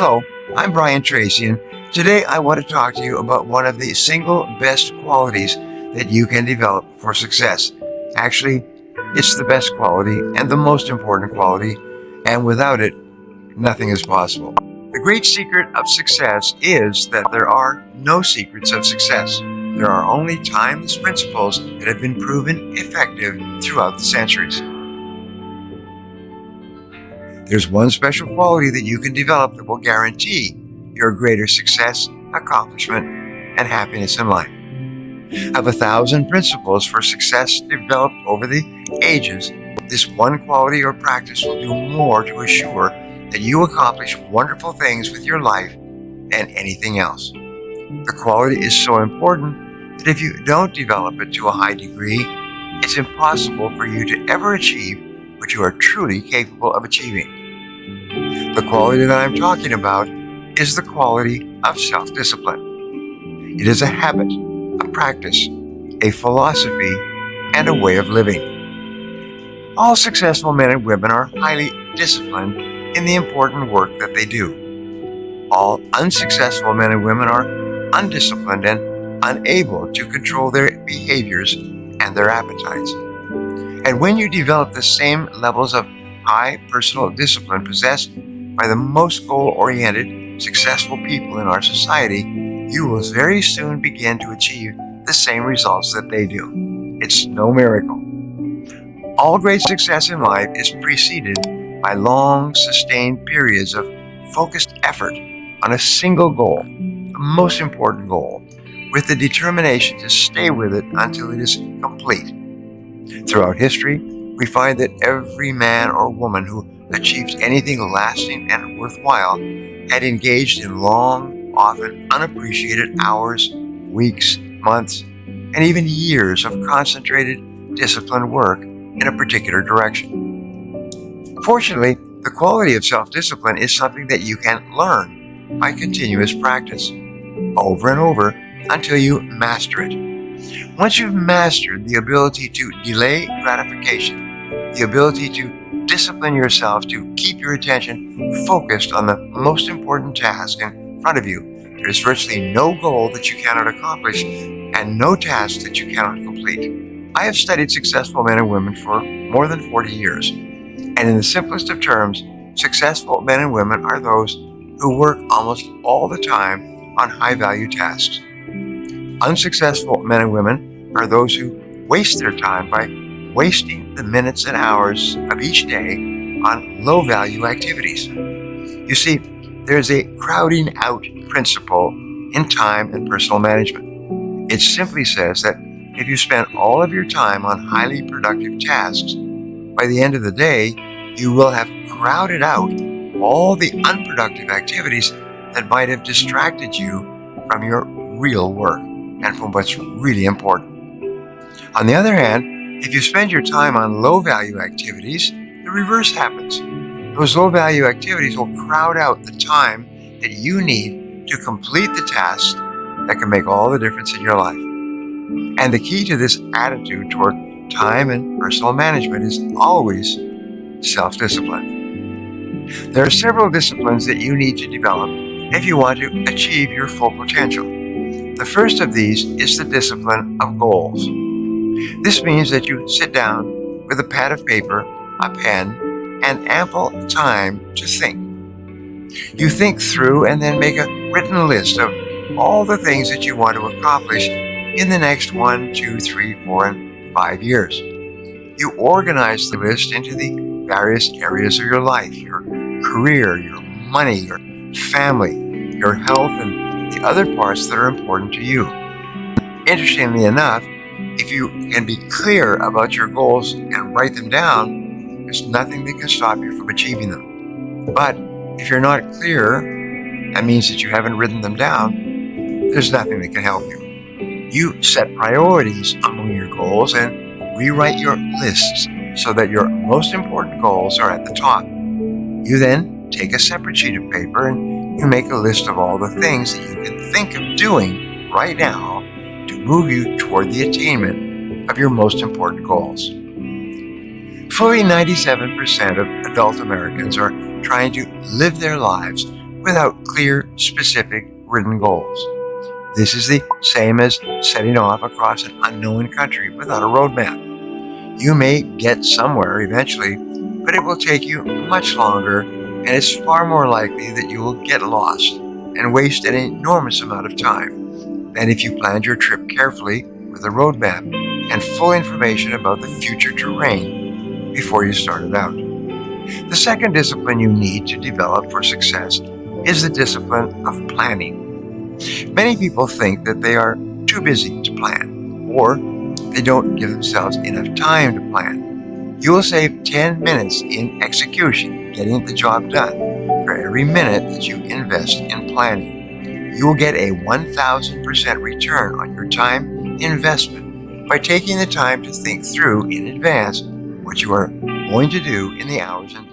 Hello, I'm Brian Tracy, and today I want to talk to you about one of the single best qualities that you can develop for success. Actually, it's the best quality and the most important quality, and without it, nothing is possible. The great secret of success is that there are no secrets of success. There are only timeless principles that have been proven effective throughout the centuries. There's one special quality that you can develop that will guarantee your greater success, accomplishment, and happiness in life. Of 1,000 principles for success developed over the ages, this one quality or practice will do more to assure that you accomplish wonderful things with your life than anything else. The quality is so important that if you don't develop it to a high degree, it's impossible for you to ever achieve what you are truly capable of achieving. The quality that I'm talking about is the quality of self-discipline. It is a habit, a practice, a philosophy, and a way of living. All successful men and women are highly disciplined in the important work that they do. All unsuccessful men and women are undisciplined and unable to control their behaviors and their appetites. And when you develop the same levels of high personal discipline possessed by the most goal-oriented, successful people in our society, you will very soon begin to achieve the same results that they do. It's no miracle. All great success in life is preceded by long, sustained periods of focused effort on a single goal, the most important goal, with the determination to stay with it until it is complete. Throughout history, we find that every man or woman who achieved anything lasting and worthwhile had engaged in long, often unappreciated hours, weeks, months, and even years of concentrated, disciplined work in a particular direction. Fortunately, the quality of self-discipline is something that you can learn by continuous practice, over and over, until you master it. Once you've mastered the ability to delay gratification, the ability to discipline yourself to keep your attention focused on the most important task in front of you, there is virtually no goal that you cannot accomplish and no task that you cannot complete. I have studied successful men and women for more than 40 years, and in the simplest of terms, successful men and women are those who work almost all the time on high-value tasks. Unsuccessful men and women are those who waste their time by wasting the minutes and hours of each day on low-value activities. You see, there's a crowding out principle in time and personal management. It simply says that if you spend all of your time on highly productive tasks, by the end of the day, you will have crowded out all the unproductive activities that might have distracted you from your real work and from what's really important. On the other hand, if you spend your time on low-value activities, the reverse happens. Those low-value activities will crowd out the time that you need to complete the tasks that can make all the difference in your life. And the key to this attitude toward time and personal management is always self-discipline. There are several disciplines that you need to develop if you want to achieve your full potential. The first of these is the discipline of goals. This means that you sit down with a pad of paper, a pen, and ample time to think. You think through and then make a written list of all the things that you want to accomplish in the next 1, 2, 3, 4, and 5 years. You organize the list into the various areas of your life, your career, your money, your family, your health, and the other parts that are important to you. Interestingly enough, if you can be clear about your goals and write them down, there's nothing that can stop you from achieving them. But if you're not clear, that means that you haven't written them down, there's nothing that can help you. You set priorities among your goals and rewrite your lists so that your most important goals are at the top. You then take a separate sheet of paper and you make a list of all the things that you can think of doing right now to move you toward the attainment of your most important goals. Fully 97% of adult Americans are trying to live their lives without clear, specific, written goals. This is the same as setting off across an unknown country without a roadmap. You may get somewhere eventually, but it will take you much longer, and it's far more likely that you will get lost and waste an enormous amount of time than if you planned your trip carefully with a roadmap and full information about the future terrain before you started out. The second discipline you need to develop for success is the discipline of planning. Many people think that they are too busy to plan, or they don't give themselves enough time to plan. You will save 10 minutes in execution, getting the job done, for every minute that you invest in planning. You will get a 1,000% return on your time investment by taking the time to think through in advance what you are going to do in the hours and